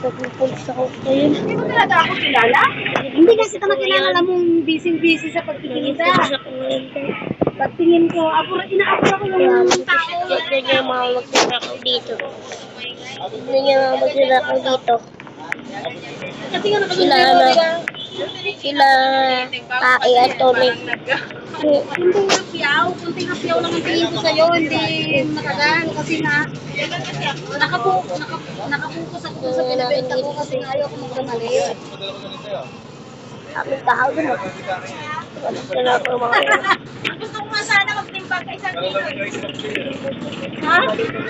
Nagpupulis ako ngayon. Hindi mo talaga ako kilala? Hindi kasi ito nakilala, alam mong busy-busy sa pagtitingin sa. Nagpupulis ako ngayon. Pagtingin ko, inaapura ko yung tao. Tignan niya yung mga magsasakaw dito. Tignan niya yung mga magsasakaw dito. Sila Kai at Tony. Kunting hapyaw lang ang tingin ko sa'yo, hindi nakagaan kasi nakapokus ako sa pinibenta ko kasi ayaw ko magkamali. Aking kahaw dun o. Wala ko mga yun. Gusto ko nga sana magtimbang ka isang kilo. Ha?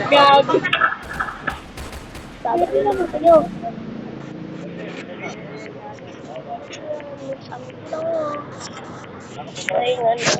Gagi. Sabi ko naman sa'yo. Samto. Ay nga na.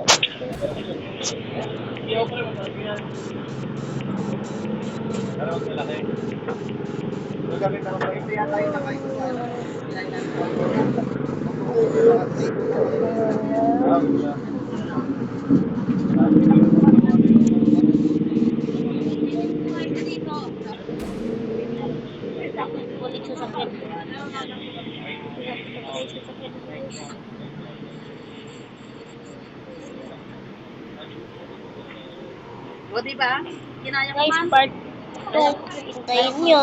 Balik sa sakit. O diba? Kinaya ko Guys, man. part 2. Hintayin nyo.